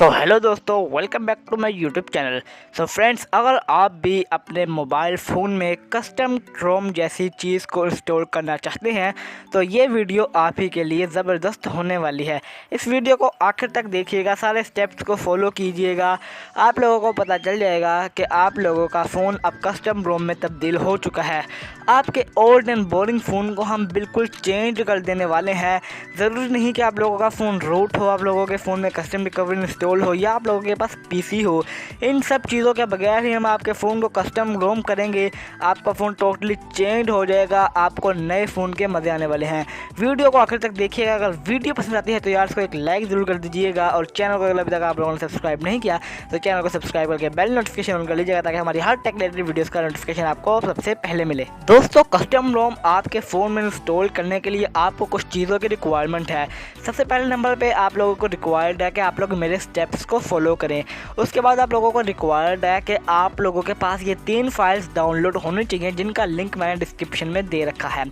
सो hello दोस्तों, welcome back to my YouTube channel. So friends, अगर आप भी अपने मोबाइल फ़ोन में कस्टम रोम जैसी चीज़ को इंस्टॉल करना चाहते हैं तो ये वीडियो आप ही के लिए ज़बरदस्त होने वाली है। इस वीडियो को आखिर तक देखिएगा, सारे स्टेप्स को फॉलो कीजिएगा। आप लोगों को पता चल जाएगा कि आप लोगों का फ़ोन अब कस्टम रोम में तब्दील हो चुका है। आपके ओल्ड एंड बोरिंग फ़ोन को हम बिल्कुल चेंज कर देने वाले हैं। ज़रूरी नहीं कि आप लोगों का फ़ोन रूट हो, आप लोगों के फ़ोन में कस्टम रिकवरी इंस्टॉल हो या आप लोगों के पास पीसी हो। इन सब चीज़ों के बगैर ही हम आपके फ़ोन को कस्टम रोम करेंगे। आपका फ़ोन टोटली चेंज हो जाएगा, आपको नए फ़ोन के मज़े आने वाले हैं। वीडियो को आखिर तक देखिएगा। अगर वीडियो पसंद आती है तो यार इसको एक लाइक ज़रूर कर दीजिएगा, और चैनल को अगर अभी तक आप लोगों ने सब्सक्राइब नहीं किया तो चैनल को सब्सक्राइब करके बेल नोटिफिकेशन ऑन कर लीजिएगा, ताकि हमारी हर टेक रिलेटेड वीडियोस का नोटिफिकेशन आपको सबसे पहले मिले। दोस्तों, कस्टम रोम आपके फ़ोन में इंस्टॉल करने के लिए आपको कुछ चीज़ों की रिक्वायरमेंट है। सबसे पहले नंबर पे आप लोगों को रिक्वायर्ड है कि आप लोग मेरे स्टेप्स को फॉलो करें। उसके बाद आप लोगों को रिक्वायर्ड है कि आप लोगों के पास ये 3 फाइल्स डाउनलोड होनी चाहिए, जिनका लिंक मैंने डिस्क्रिप्शन में दे रखा है।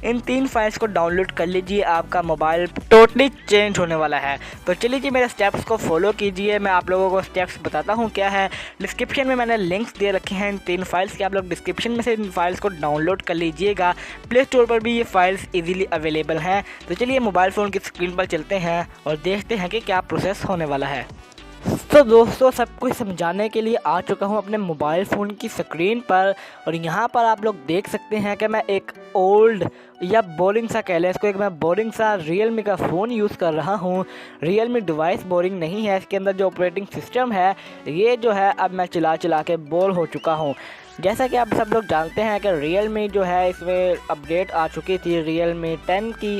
इन 3 फाइल्स को डाउनलोड कर लीजिए, आपका मोबाइल टोटली चेंज होने वाला है। तो चलिए जी, मेरे स्टेप्स को फॉलो कीजिए। मैं आप लोगों को स्टेप्स बताता हूँ क्या है। डिस्क्रिप्शन में मैंने लिंक्स दे रखे हैं इन 3 फाइल्स के, आप लोग डिस्क्रिप्शन में से इन फाइल्स को डाउनलोड कर लीजिएगा। प्ले स्टोर पर भी ये फाइल्स इजीली अवेलेबल हैं। तो चलिए मोबाइल फ़ोन की स्क्रीन पर चलते हैं और देखते हैं कि क्या प्रोसेस होने वाला है। तो दोस्तों, सब कुछ समझाने के लिए आ चुका हूँ अपने मोबाइल फ़ोन की स्क्रीन पर, और यहाँ पर आप लोग देख सकते हैं कि मैं एक ओल्ड या बोरिंग सा कह लें इसको, एक मैं बोरिंग सा रियलमी का फ़ोन यूज़ कर रहा हूँ। रियलमी डिवाइस बोरिंग नहीं है, इसके अंदर जो ऑपरेटिंग सिस्टम है ये जो है अब मैं चला चला के बोर हो चुका हूँ। जैसा कि आप सब लोग जानते हैं कि रियलमी जो है इसमें अपडेट आ चुकी थी रियलमी 10 की,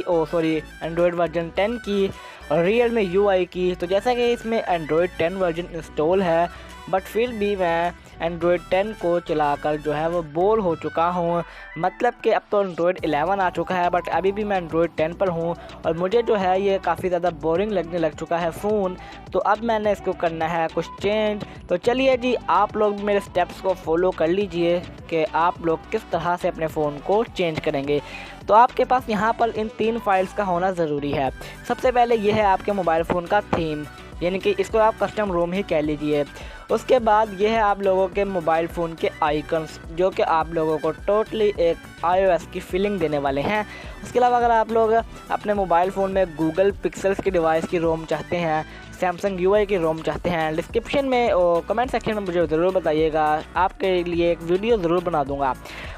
एंड्रॉयड वर्जन 10 की और रियलमी UI की। तो जैसा कि इसमें एंड्रॉयड 10 वर्जन इंस्टॉल है, बट फिर भी मैं एंड्रॉयड 10 को चलाकर जो है वो बोर हो चुका हूँ। मतलब कि अब तो एंड्रॉयड 11 आ चुका है, बट अभी भी मैं एंड्रॉयड 10 पर हूँ और मुझे जो है ये काफ़ी ज़्यादा बोरिंग लगने लग चुका है फ़ोन। तो अब मैंने इसको करना है कुछ चेंज। तो चलिए जी, आप लोग मेरे स्टेप्स को फॉलो कर लीजिए कि आप लोग किस तरह से अपने फ़ोन को चेंज करेंगे। तो आपके पास यहाँ पर इन 3 फाइल्स का होना ज़रूरी है। सबसे पहले ये है आपके मोबाइल फ़ोन का थीम, यानी कि इसको आप कस्टम रोम ही कह लीजिए। उसके बाद ये है आप लोगों के मोबाइल फ़ोन के आइकन्स, जो कि आप लोगों को टोटली एक iOS की फीलिंग देने वाले हैं। उसके अलावा अगर आप लोग अपने मोबाइल फ़ोन में गूगल पिक्सल्स की डिवाइस की रोम चाहते हैं, सैमसंग UI की रोम चाहते हैं, डिस्क्रिप्शन में और कमेंट सेक्शन में मुझे ज़रूर बताइएगा, आपके लिए एक वीडियो ज़रूर बना दूँगा।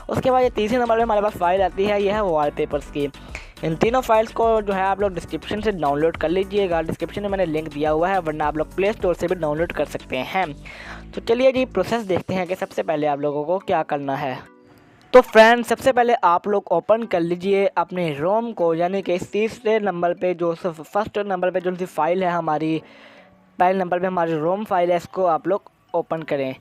उसके बाद ये तीसरे नंबर पर हमारे पास फ़ाइल आती है, यह है वॉलपेपर्स की। इन तीनों फाइल्स को जो है आप लोग डिस्क्रिप्शन से डाउनलोड कर लीजिएगा। डिस्क्रिप्शन में मैंने लिंक दिया हुआ है, वरना आप लोग प्ले स्टोर से भी डाउनलोड कर सकते हैं। तो चलिए जी, प्रोसेस देखते हैं कि सबसे पहले आप लोगों को क्या करना है। तो फ्रेंड्स, सबसे पहले आप लोग ओपन कर लीजिए अपने रोम को, यानी कि इस तीसरे नंबर पे जो फर्स्ट नंबर पे जो सी फाइल है हमारी, पहले नंबर पे हमारी रोम फाइल है, इसको आप लोग ओपन करें।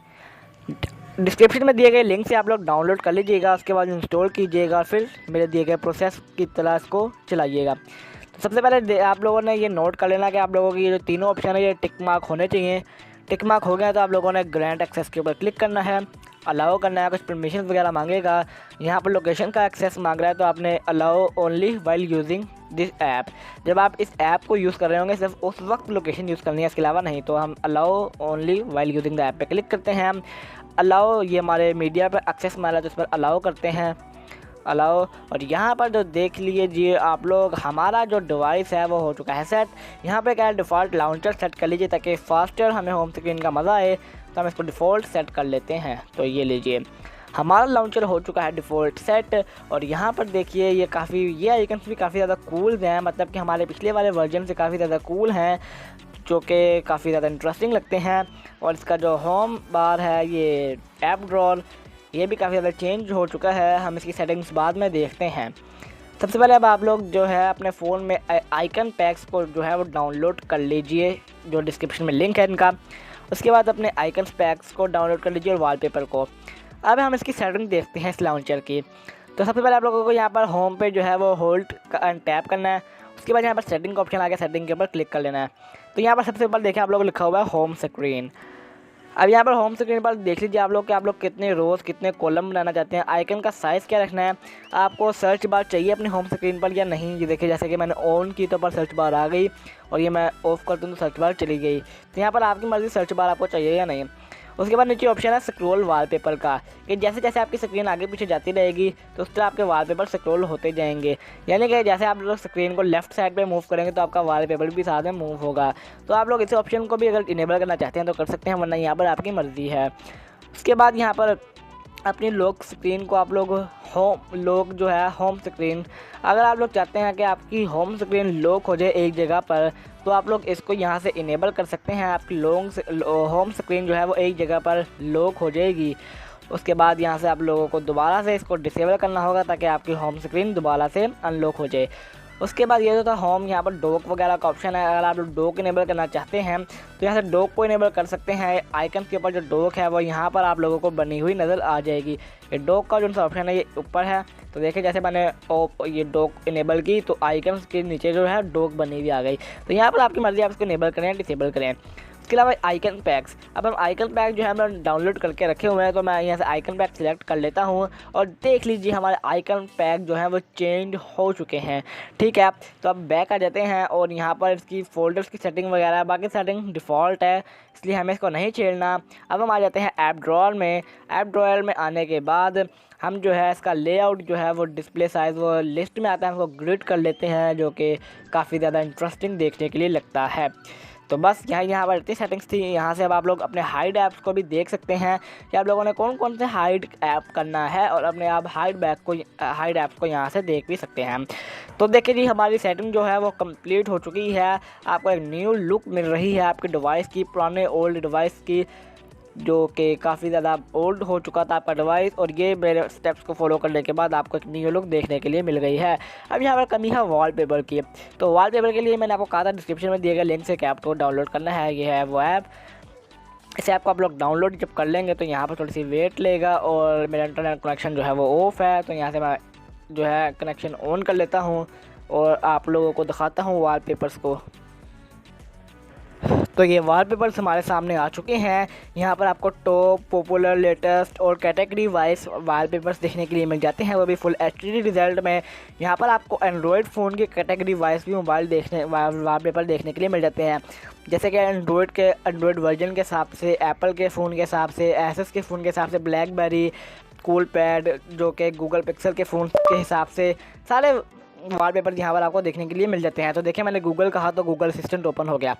डिस्क्रिप्शन में दिए गए लिंक से आप लोग डाउनलोड कर लीजिएगा, उसके बाद इंस्टॉल कीजिएगा और फिर मेरे दिए गए प्रोसेस की तरह इसको चलाइएगा। तो सबसे पहले आप लोगों ने ये नोट कर लेना कि आप लोगों की ये जो तीनों ऑप्शन है ये टिक मार्क होने चाहिए। टिक मार्क हो गया तो आप लोगों ने ग्रांट एक्सेस के ऊपर क्लिक करना है, अलाउ करना है। कुछ परमिशन वगैरह मांगेगा, यहाँ पर लोकेशन का एक्सेस मांग रहा है तो आपने allow only while using this app. जब आप इस ऐप को यूज़ कर रहे होंगे सिर्फ उस वक्त लोकेशन यूज़ करनी है, इसके अलावा नहीं। तो हम allow only while using the app पे क्लिक करते हैं। अलाउ, ये हमारे मीडिया पर एक्सेस मारा है तो इस पर अलाउ करते हैं, अलाउ। और यहाँ पर जो देख लीजिए आप लोग, हमारा जो डिवाइस है वो हो चुका है सेट। यहाँ पे क्या है, डिफ़ॉल्ट लाउंचर सेट कर लीजिए ताकि फास्टर हमें होम स्क्रीन का मज़ा आए। तो हम इसको डिफ़ॉल्ट सेट कर लेते हैं। तो ये लीजिए, हमारा लाउंचर हो चुका है डिफ़ॉल्ट सेट। और यहाँ पर देखिए ये आइकन्स भी काफ़ी ज़्यादा कूल हैं, मतलब कि हमारे पिछले वाले वर्जन से काफ़ी ज़्यादा कूल हैं, जो कि काफ़ी ज़्यादा इंटरेस्टिंग लगते हैं। और इसका जो होम बार है, ये ऐप ड्रॉर, ये भी काफ़ी ज़्यादा चेंज हो चुका है। हम इसकी सेटिंग्स बाद में देखते हैं। सबसे पहले अब आप लोग जो है अपने फ़ोन में आइकन पैक्स को जो है वो डाउनलोड कर लीजिए, जो डिस्क्रिप्शन में लिंक है इनका। उसके बाद अपने आइकन पैक्स को डाउनलोड कर लीजिए और वॉलपेपर को। अब हम इसकी सेटिंग देखते हैं इस लाउंचर की। तो सबसे पहले आप लोगों को यहाँ पर होम पे जो है वो होल्ड टैप करना है। उसके बाद यहाँ पर सेटिंग का ऑप्शन आ गया, सेटिंग के ऊपर क्लिक कर लेना है। तो यहाँ पर सबसे ऊपर देखें आप लोग लिखा हुआ है होम स्क्रीन। अब यहाँ पर होम स्क्रीन पर देख लीजिए आप लोग कि आप लोग कितने रोज़ कितने कॉलम बनाना चाहते हैं। आइकन का साइज़ क्या रखना है, आपको सर्च बार चाहिए अपनी होम स्क्रीन पर या नहीं। ये देखिए जैसे कि मैंने ऑन की तो पर सर्च बार आ गई और ये मैं ऑफ़ कर दूँ तो सर्च बार चली गई। तो यहाँ पर आपकी मर्ज़ी सर्च बार आपको चाहिए या नहीं। उसके बाद नीचे ऑप्शन है स्क्रॉल वॉलपेपर का, कि जैसे जैसे आपकी स्क्रीन आगे पीछे जाती रहेगी तो उस तरह आपके वॉलपेपर स्क्रॉल होते जाएंगे। यानी कि जैसे आप लोग स्क्रीन को लेफ्ट साइड पे मूव करेंगे तो आपका वॉलपेपर भी साथ में मूव होगा। तो आप लोग इस ऑप्शन को भी अगर इनेबल करना चाहते हैं तो कर सकते हैं, वरना यहाँ पर आपकी मर्ज़ी है। उसके बाद यहाँ पर अपनी लॉक स्क्रीन को आप लोग होम स्क्रीन, अगर आप लोग चाहते हैं कि आपकी होम स्क्रीन लॉक हो जाए एक जगह पर तो आप लोग इसको यहाँ से इनेबल कर सकते हैं। आपकी होम स्क्रीन जो है वो एक जगह पर लॉक हो जाएगी। उसके बाद यहाँ से आप लोगों को दोबारा से इसको डिसेबल करना होगा ताकि आपकी होम स्क्रीन दोबारा से अनलॉक हो जाए। उसके बाद ये जो था होम, यहाँ पर डॉक वगैरह का ऑप्शन है। अगर आप लोग डॉक इनेबल करना चाहते हैं तो यहाँ से डॉक को इनेबल कर सकते हैं। आइकन के ऊपर जो डॉक है वो यहाँ पर आप लोगों को बनी हुई नज़र आ जाएगी। ये डॉक का जो सा ऑप्शन है ये ऊपर है। तो देखिए जैसे मैंने ये डॉक इनेबल की तो आइकन के नीचे जो है डॉक बनी हुई आ गई। तो यहाँ पर आपकी मर्ज़ी आप इसको इनेबल करें डिसेबल करें। इसके अलावा आइकन पैक्स, अब हम आइकन पैक जो है हम डाउनलोड करके रखे हुए हैं, तो मैं यहाँ से आइकन पैक सिलेक्ट कर लेता हूँ और देख लीजिए हमारे आइकन पैक जो है वो चेंज हो चुके हैं। ठीक है, तो अब बैक आ जाते हैं और यहाँ पर इसकी फ़ोल्डर्स की सेटिंग वगैरह बाकी सेटिंग डिफ़ॉल्ट है, इसलिए हमें इसको नहीं छेड़ना। अब हम आ जाते हैं ऐप ड्रॉअर में। ऐप ड्रॉअर में आने के बाद हम जो है इसका लेआउट जो है वो डिस्प्ले साइज़ वो लिस्ट में आता है, हमको ग्रिड कर लेते हैं, जो कि काफ़ी ज़्यादा इंटरेस्टिंग देखने के लिए लगता है। तो बस यहाँ पर इतनी सेटिंग्स थी। यहाँ से अब आप लोग अपने हाइड ऐप्स को भी देख सकते हैं कि आप लोगों ने कौन कौन से हाइड ऐप करना है और अपने आप हाइड ऐप्स को यहाँ से देख भी सकते हैं। तो देखिए जी हमारी सेटिंग जो है वो कंप्लीट हो चुकी है। आपको एक न्यू लुक मिल रही है आपके डिवाइस की, पुराने ओल्ड डिवाइस की, जो कि काफ़ी ज़्यादा ओल्ड हो चुका था आपका डिवाइस, और ये मेरे स्टेप्स को फॉलो करने के बाद आपको एक न्यू लुक देखने के लिए मिल गई है। अब यहाँ पर कमी है वॉलपेपर की। तो वॉलपेपर के लिए मैंने आपको कहा था डिस्क्रिप्शन में दिए गए लिंक से कि आपको डाउनलोड करना है। ये है वो ऐप। इस ऐप को आप लोग डाउनलोड जब कर लेंगे तो यहाँ पर थोड़ी सी वेट लेगा और मेरा इंटरनेट कनेक्शन जो है वो ऑफ़ है। तो यहाँ से मैं जो है कनेक्शन ऑन कर लेता हूँ और आप लोगों को दिखाता हूँ वॉलपेपर्स को। तो ये वॉलपेपर्स हमारे सामने आ चुके हैं। यहाँ पर आपको टॉप, पॉपुलर, लेटेस्ट और कैटेगरी वाइज वॉलपेपर्स देखने के लिए मिल जाते हैं, वो भी फुल एचडी रिजल्ट में। यहाँ पर आपको एंड्रॉयड फ़ोन के कैटेगरी वाइज भी वॉलपेपर देखने के लिए मिल जाते हैं, जैसे कि एंड्रॉयड वर्जन के हिसाब से, एप्पल के फ़ोन के हिसाब से, एसएस के फ़ोन के हिसाब से, ब्लैकबेरी, कूल पैड जो कि गूगल पिक्सल के फ़ोन के हिसाब से, सारे वॉलपेपर यहाँ पर आपको देखने के लिए मिल जाते हैं। तो देखिए मैंने गूगल कहा तो गूगल असिस्टेंट ओपन हो गया।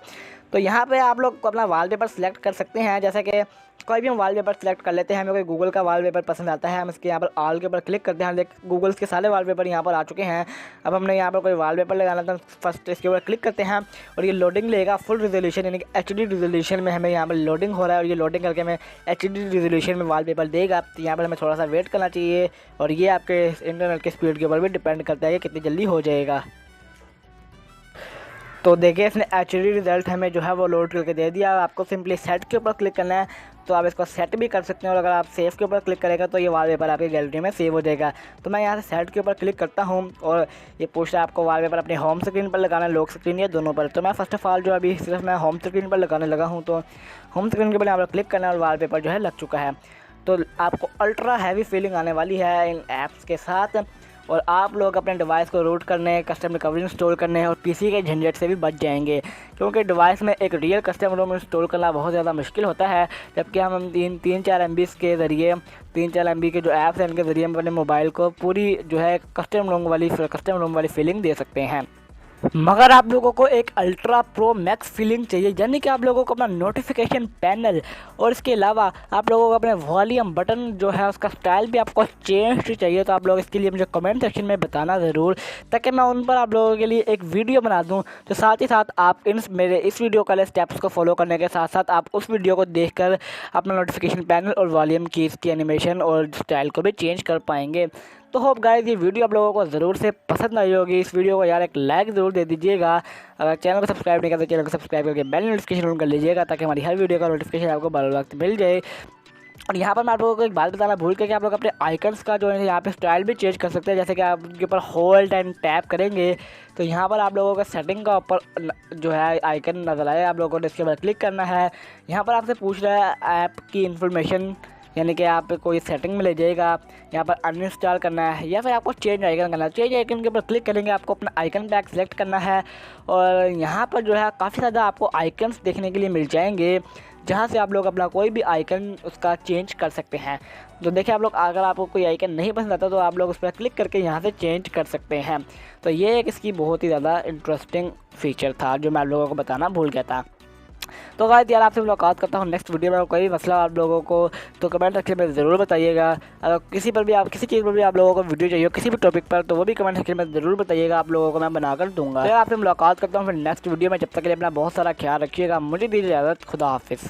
तो यहाँ पे आप लोग अपना वॉलपेपर सेलेक्ट कर सकते हैं, जैसे कि कोई भी हम वॉलपेपर सेलेक्ट कर लेते हैं। हमें कोई गूगल का वॉलपेपर पसंद आता है, हम इसके यहाँ पर ऑल के ऊपर क्लिक करते हैं। गूगल्स के सारे वॉलपेपर यहाँ पर आ चुके हैं। अब हमने यहाँ पर कोई वॉलपेपर लगाना था, फर्स्ट इसके ऊपर क्लिक करते हैं और ये लोडिंग लेगा फुल रिजोल्यूशन, यानी कि एचडी रिजोल्यूशन में हमें यहाँ पर लोडिंग हो रहा है और ये लोडिंग करके हमें एचडी रिजोल्यूशन में वॉलपेपर देगा। तो यहाँ पर हमें थोड़ा सा वेट करना चाहिए और ये आपके इंटरनेट की स्पीड के ऊपर भी डिपेंड करता है कि कितनी जल्दी हो जाएगा। तो देखिए इसने एचडी रिज़ल्ट हमें जो है वो लोड करके दे दिया। आपको सिंपली सेट के ऊपर क्लिक करना है, तो आप इसको सेट भी कर सकते हैं और अगर आप सेव के ऊपर क्लिक करेगा तो ये वॉलपेपर आपकी गैलरी में सेव हो जाएगा। तो मैं यहाँ से सेट के ऊपर क्लिक करता हूँ और ये पूछता है आपको वॉलपेपर अपने होम स्क्रीन पर लगाना है, लॉक स्क्रीन या दोनों पर। तो मैं फर्स्ट ऑफ ऑल जो अभी सिर्फ मैं होम स्क्रीन पर लगाने लगा हूँ, तो होम स्क्रीन के ऊपर यहाँ पर क्लिक करना है और वॉलपेपर जो है लग चुका है। तो आपको अल्ट्रा हैवी फीलिंग आने वाली है इन ऐप्स के साथ और आप लोग अपने डिवाइस को रूट करने, कस्टम रिकवरी इंस्टॉल करने और पीसी के झंझट से भी बच जाएंगे, क्योंकि डिवाइस में एक रियल कस्टम रोम इंस्टॉल करना बहुत ज़्यादा मुश्किल होता है। जबकि हम 3-4 MB के ज़रिए, 3-4 MB के जो ऐप्स हैं इनके ज़रिए हम अपने मोबाइल को पूरी जो है कस्टम रोम वाली फीलिंग दे सकते हैं। मगर आप लोगों को एक अल्ट्रा प्रो मैक्स फीलिंग चाहिए, यानी कि आप लोगों को अपना नोटिफिकेशन पैनल और इसके अलावा आप लोगों को अपने वॉल्यूम बटन जो है उसका स्टाइल भी आपको चेंज चाहिए। तो आप लोग इसके लिए मुझे कमेंट सेक्शन में बताना ज़रूर, ताकि मैं उन पर आप लोगों के लिए एक वीडियो बना दूं। तो साथ ही साथ आप मेरे इस वीडियो वाले स्टेप्स को फॉलो करने के साथ साथ आप उस वीडियो को देखकर अपना नोटिफिकेशन पैनल और वॉल्यूम की इसकी एनिमेशन और स्टाइल को भी चेंज कर पाएंगे। तो होप गाइस ये वीडियो आप लोगों को ज़रूर से पसंद आई होगी। इस वीडियो को यार एक लाइक ज़रूर दे दीजिएगा। अगर चैनल को सब्सक्राइब नहीं करते चैनल को सब्सक्राइब करके बेल नोटिफिकेशन ऑन कर लीजिएगा, ताकि हमारी हर वीडियो का नोटिफिकेशन आपको बर वक्त मिल जाए। और यहाँ पर मैं आप लोगों को एक बात बताना भूल गया कि आप लोग अपने आइकन्स का जो है यहाँ पे स्टाइल भी चेंज कर सकते हैं। जैसे कि आप उनके ऊपर होल्ड एंड टैप करेंगे तो यहाँ पर आप लोगों का सेटिंग का ऊपर जो है आइकन नज़र आए, आप लोगों को इसके ऊपर क्लिक करना है। यहाँ पर आपसे पूछ रहा है ऐप की इन्फॉर्मेशन, यानी कि आप कोई सेटिंग में ले जाएगा, यहाँ पर अनइंस्टॉल करना है या फिर आपको चेंज आइकन करना है। चेंज आइकन के ऊपर क्लिक करेंगे, आपको अपना आइकन पैक सेलेक्ट करना है और यहाँ पर जो है काफ़ी ज़्यादा आपको आइकन्स देखने के लिए मिल जाएंगे, जहाँ से आप लोग अपना कोई भी आइकन उसका चेंज कर सकते हैं। तो देखिए आप लोग, अगर आपको कोई आइकन नहीं पसंद आता तो आप लोग उस पर क्लिक करके यहाँ से चेंज कर सकते हैं। तो ये एक इसकी बहुत ही ज़्यादा इंटरेस्टिंग फीचर था जो मैं आप लोगों को बताना भूल गया था। तो गाइस यार, आपसे मुलाकात करता हूँ नेक्स्ट वीडियो में। कोई मसला आप लोगों को तो कमेंट सेक्शन में ज़रूर बताइएगा। अगर किसी चीज़ पर भी आप लोगों को वीडियो चाहिए किसी भी टॉपिक पर, तो वो भी कमेंट सेक्शन में ज़रूर बताइएगा, आप लोगों को मैं बनाकर दूंगा। तो आपसे मुलाकात करता हूँ फिर नेक्स्ट वीडियो में। जब तक के लिए अपना बहुत सारा ख्याल रखिएगा। मुझे दीजिए इजाज़त। खुदा हाफिज़।